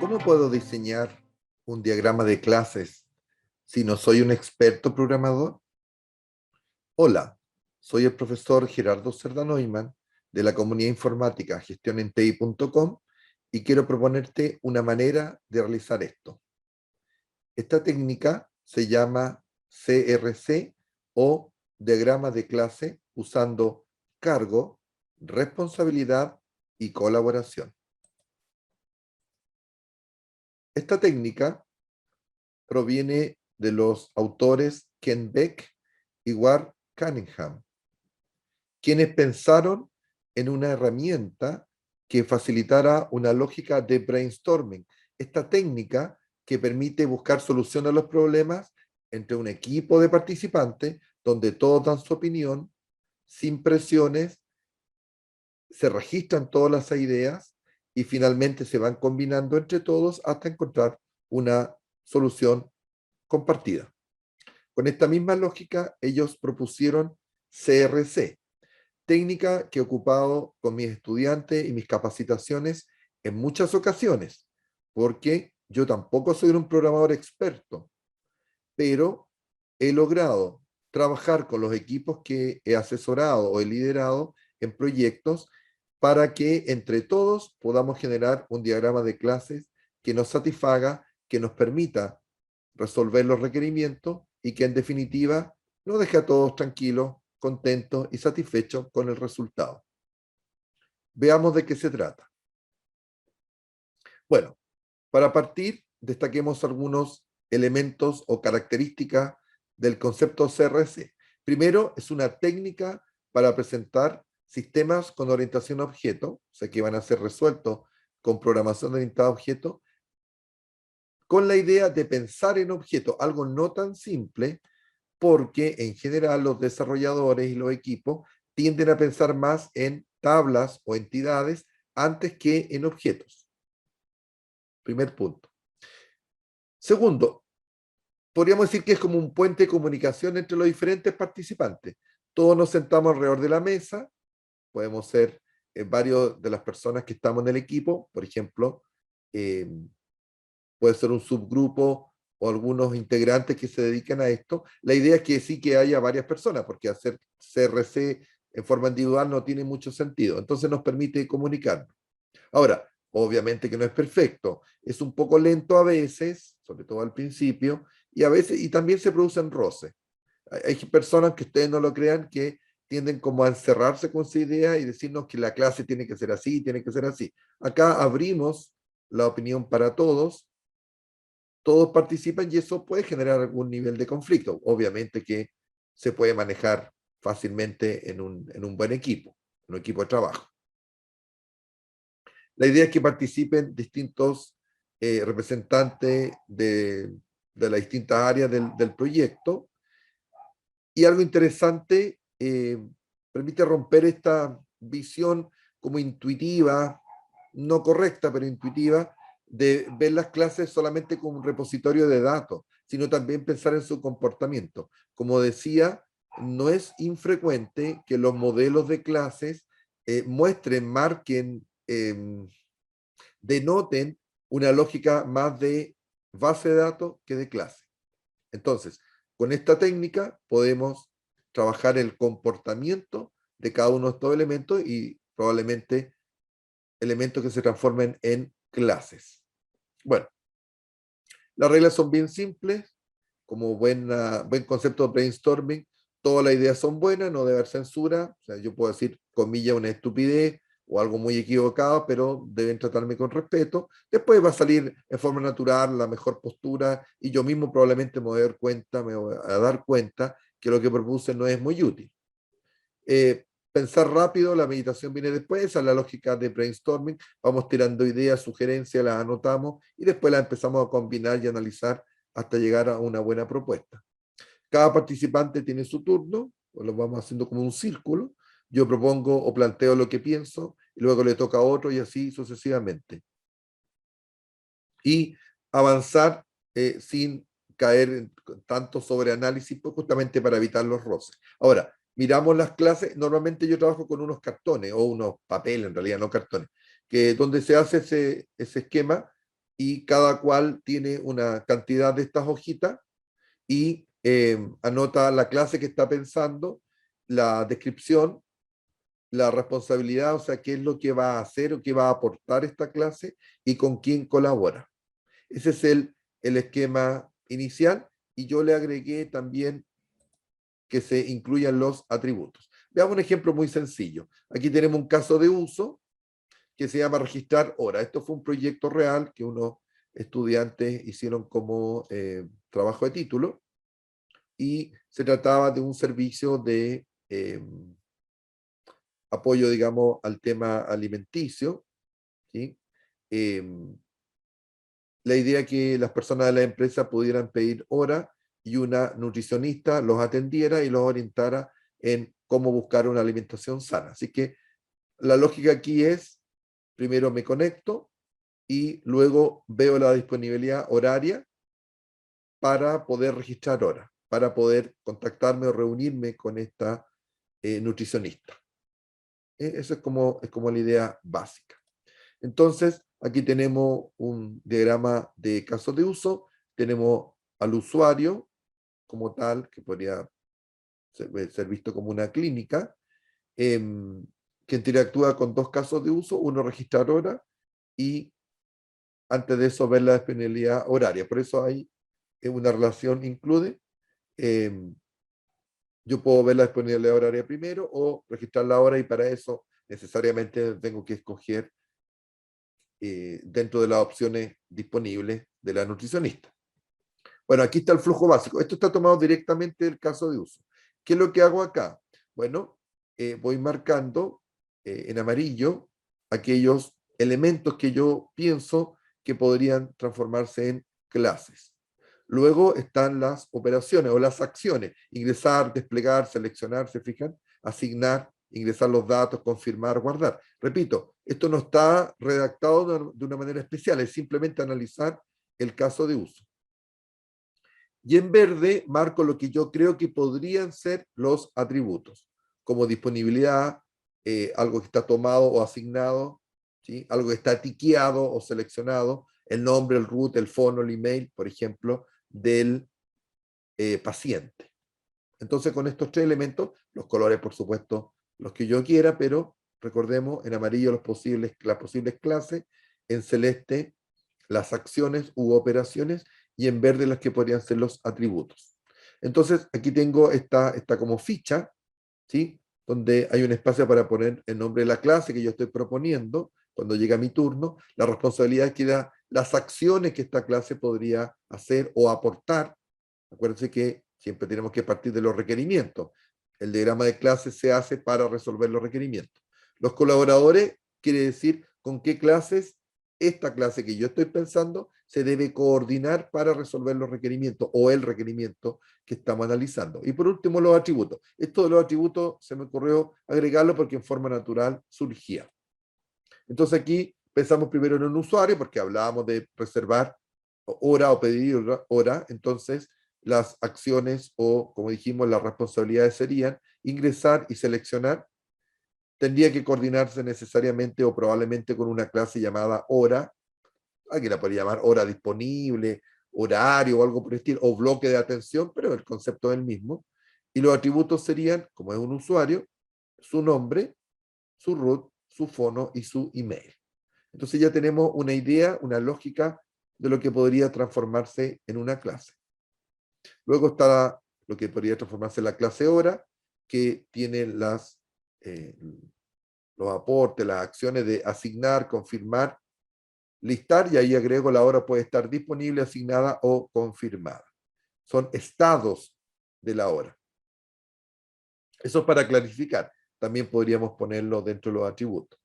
¿Cómo puedo diseñar un diagrama de clases si no soy un experto programador? Hola, soy el profesor Gerardo Cerda Neumann de la comunidad informática gestionenti.com y quiero proponerte una manera de realizar esto. Esta técnica se llama CRC o diagrama de clase usando cargo, responsabilidad y colaboración. Esta técnica proviene de los autores Ken Beck y Ward Cunningham, quienes pensaron en una herramienta que facilitara una lógica de brainstorming. Esta técnica que permite buscar solución a los problemas entre un equipo de participantes donde todos dan su opinión, sin presiones, se registran todas las ideas y finalmente se van combinando entre todos hasta encontrar una solución compartida. Con esta misma lógica, ellos propusieron CRC, técnica que he ocupado con mis estudiantes y mis capacitaciones en muchas ocasiones, porque yo tampoco soy un programador experto, pero he logrado trabajar con los equipos que he asesorado o he liderado en proyectos para que entre todos podamos generar un diagrama de clases que nos satisfaga, que nos permita resolver los requerimientos y que en definitiva nos deje a todos tranquilos, contentos y satisfechos con el resultado. Veamos de qué se trata. Bueno, para partir, destaquemos algunos elementos o características del concepto CRC. Primero, es una técnica para presentar sistemas con orientación a objeto, o sea que van a ser resueltos con programación orientada a objeto, con la idea de pensar en objetos, algo no tan simple, porque en general los desarrolladores y los equipos tienden a pensar más en tablas o entidades antes que en objetos. Primer punto. Segundo, podríamos decir que es como un puente de comunicación entre los diferentes participantes. Todos nos sentamos alrededor de la mesa, podemos ser varios de las personas que estamos en el equipo, por ejemplo, puede ser un subgrupo o algunos integrantes que se dedican a esto. La idea es que sí que haya varias personas, porque hacer CRC en forma individual no tiene mucho sentido. Entonces nos permite comunicarnos. Ahora, obviamente que no es perfecto. Es un poco lento a veces, sobre todo al principio, y a veces, y también se producen roces. Hay personas que ustedes no lo crean que tienden como a encerrarse con su idea y decirnos que la clase tiene que ser así, tiene que ser así. Acá abrimos la opinión para todos, todos participan y eso puede generar algún nivel de conflicto. Obviamente que se puede manejar fácilmente en un buen equipo, en un equipo de trabajo. La idea es que participen distintos representantes de las distintas áreas del proyecto. Y algo interesante, permite romper esta visión como intuitiva, no correcta, pero intuitiva, de ver las clases solamente como un repositorio de datos, sino también pensar en su comportamiento. Como decía, no es infrecuente que los modelos de clases muestren, marquen, denoten una lógica más de base de datos que de clase. Entonces, con esta técnica podemos trabajar el comportamiento de cada uno de estos elementos y probablemente elementos que se transformen en clases. Bueno, las reglas son bien simples, como buen concepto de brainstorming, todas las ideas son buenas, no debe haber censura, o sea, yo puedo decir, comilla, una estupidez o algo muy equivocado, pero deben tratarme con respeto. Después va a salir en forma natural la mejor postura y yo mismo probablemente me voy a dar cuenta que lo que propuse no es muy útil. Pensar rápido, la meditación viene después, esa es la lógica de brainstorming, vamos tirando ideas, sugerencias, las anotamos y después las empezamos a combinar y analizar hasta llegar a una buena propuesta. Cada participante tiene su turno, o lo vamos haciendo como un círculo, yo propongo o planteo lo que pienso, y luego le toca a otro y así sucesivamente. Y avanzar sin caer en tanto sobreanálisis, pues justamente para evitar los roces. Ahora, miramos las clases, normalmente yo trabajo con unos cartones, o unos papeles, en realidad no cartones, que donde se hace ese esquema, y cada cual tiene una cantidad de estas hojitas y anota la clase que está pensando, la descripción, la responsabilidad, o sea, qué es lo que va a hacer o qué va a aportar esta clase y con quién colabora. Ese es el esquema inicial y yo le agregué también que se incluyan los atributos. Veamos un ejemplo muy sencillo. Aquí tenemos un caso de uso que se llama registrar hora. Esto fue un proyecto real que unos estudiantes hicieron como trabajo de título y se trataba de un servicio de apoyo, digamos, al tema alimenticio, ¿sí? Eh, la idea que las personas de la empresa pudieran pedir hora y una nutricionista los atendiera y los orientara en cómo buscar una alimentación sana. Así que la lógica aquí es, primero me conecto y luego veo la disponibilidad horaria para poder registrar horas, para poder contactarme o reunirme con esta nutricionista. Eso es como la idea básica. Entonces, aquí tenemos un diagrama de casos de uso, tenemos al usuario como tal, que podría ser visto como una clínica, que interactúa con dos casos de uso, uno registrar hora y antes de eso ver la disponibilidad horaria. Por eso hay una relación include. Yo puedo ver la disponibilidad horaria primero o registrar la hora y para eso necesariamente tengo que escoger dentro de las opciones disponibles de la nutricionista. Bueno, aquí está el flujo básico. Esto está tomado directamente del caso de uso. ¿Qué es lo que hago acá? Bueno, voy marcando en amarillo aquellos elementos que yo pienso que podrían transformarse en clases. Luego están las operaciones o las acciones. Ingresar, desplegar, seleccionar, ¿se fijan? Asignar, ingresar los datos, confirmar, guardar. Repito, esto no está redactado de una manera especial, es simplemente analizar el caso de uso. Y en verde marco lo que yo creo que podrían ser los atributos, como disponibilidad, algo que está tomado o asignado, ¿sí? Algo que está tiqueado o seleccionado, el nombre, el root, el fono, el email, por ejemplo, del paciente. Entonces, con estos tres elementos, los colores, por supuesto, los que yo quiera, pero recordemos, en amarillo las posibles clases, en celeste las acciones u operaciones y en verde las que podrían ser los atributos. Entonces, aquí tengo esta como ficha, ¿sí? Donde hay un espacio para poner el nombre de la clase que yo estoy proponiendo cuando llega mi turno, la responsabilidad que da las acciones que esta clase podría hacer o aportar. Acuérdense que siempre tenemos que partir de los requerimientos. El diagrama de clases se hace para resolver los requerimientos. Los colaboradores quiere decir con qué clases esta clase que yo estoy pensando se debe coordinar para resolver los requerimientos o el requerimiento que estamos analizando. Y por último, los atributos. Esto de los atributos se me ocurrió agregarlo porque en forma natural surgía. Entonces aquí pensamos primero en un usuario porque hablábamos de reservar hora o pedir hora. Entonces las acciones o, como dijimos, las responsabilidades serían ingresar y seleccionar. Tendría que coordinarse necesariamente o probablemente con una clase llamada hora. Aquí la podría llamar hora disponible, horario o algo por el estilo, o bloque de atención, pero el concepto es el mismo. Y los atributos serían, como es un usuario, su nombre, su root, su fono y su email. Entonces ya tenemos una idea, una lógica de lo que podría transformarse en una clase. Luego está lo que podría transformarse en la clase hora, que tiene los aportes, las acciones de asignar, confirmar, listar, y ahí agrego la hora puede estar disponible, asignada o confirmada. Son estados de la hora. Eso es para clarificar. También podríamos ponerlo dentro de los atributos.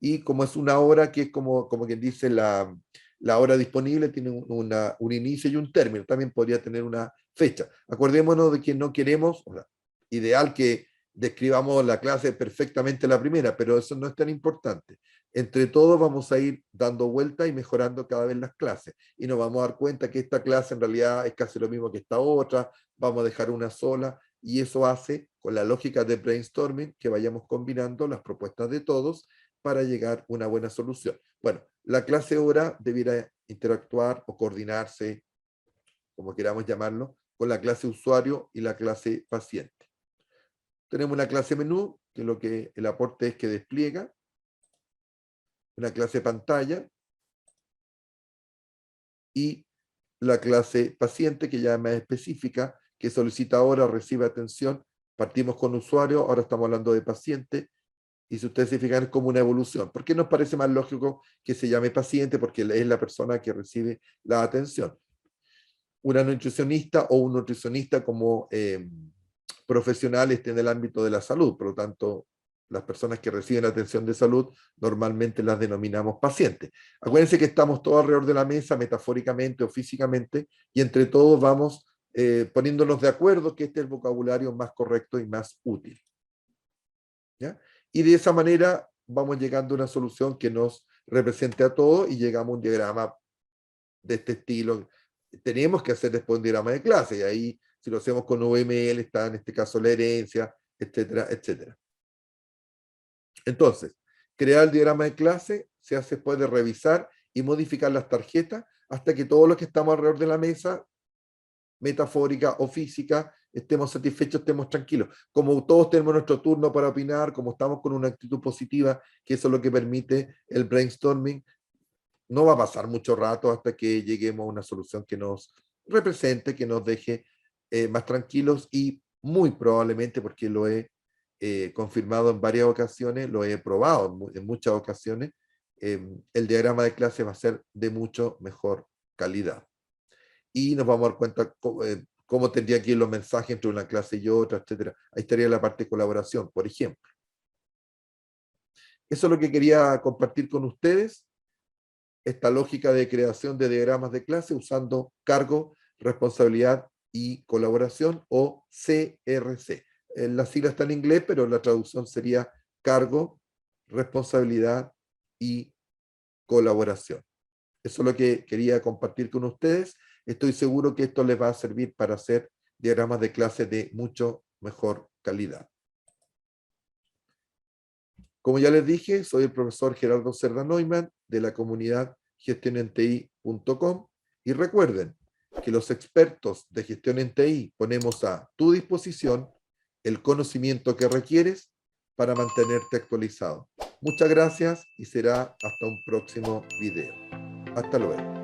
Y como es una hora que es como quien dice la hora disponible, tiene un inicio y un término. También podría tener una fecha. Acordémonos de que no queremos, o sea, ideal que describamos la clase perfectamente la primera, pero eso no es tan importante. Entre todos vamos a ir dando vuelta y mejorando cada vez las clases. Y nos vamos a dar cuenta que esta clase en realidad es casi lo mismo que esta otra, vamos a dejar una sola, y eso hace con la lógica de brainstorming, que vayamos combinando las propuestas de todos para llegar a una buena solución. Bueno, la clase ahora debiera interactuar o coordinarse, como queramos llamarlo, con la clase usuario y la clase paciente. Tenemos una clase menú, que lo que el aporte es que despliega, una clase pantalla y la clase paciente, que ya es más específica, que solicita ahora, recibe atención. Partimos con usuario, ahora estamos hablando de paciente, y si ustedes se fijan es como una evolución. ¿Por qué nos parece más lógico que se llame paciente? Porque es la persona que recibe la atención. Una nutricionista o un nutricionista como profesional está en el ámbito de la salud, por lo tanto, las personas que reciben atención de salud normalmente las denominamos pacientes. Acuérdense que estamos todos alrededor de la mesa, metafóricamente o físicamente, y entre todos vamos poniéndonos de acuerdo que este es el vocabulario más correcto y más útil. ¿Ya? Y de esa manera vamos llegando a una solución que nos represente a todos y llegamos a un diagrama de este estilo. Tenemos que hacer después un diagrama de clase, y ahí, si lo hacemos con UML, está en este caso la herencia, etcétera, etcétera. Entonces, crear el diagrama de clase se hace después de revisar y modificar las tarjetas hasta que todos los que estamos alrededor de la mesa, metafórica o física, estemos satisfechos, estemos tranquilos. Como todos tenemos nuestro turno para opinar, como estamos con una actitud positiva, que eso es lo que permite el brainstorming, no va a pasar mucho rato hasta que lleguemos a una solución que nos represente, que nos deje más tranquilos, y muy probablemente, porque lo he confirmado en varias ocasiones, lo he probado en muchas ocasiones, el diagrama de clase va a ser de mucho mejor calidad. Y nos vamos a dar cuenta cómo tendría que ir los mensajes entre una clase y otra, etcétera. Ahí estaría la parte de colaboración, por ejemplo. Eso es lo que quería compartir con ustedes, esta lógica de creación de diagramas de clase usando cargo, responsabilidad y colaboración, o CRC. La sigla está en inglés, pero la traducción sería cargo, responsabilidad y colaboración. Eso es lo que quería compartir con ustedes. Estoy seguro que esto les va a servir para hacer diagramas de clase de mucho mejor calidad. Como ya les dije, soy el profesor Gerardo Cerda Neumann de la comunidad gestionenti.com, y recuerden que los expertos de gestión en TI ponemos a tu disposición el conocimiento que requieres para mantenerte actualizado. Muchas gracias y será hasta un próximo video. Hasta luego.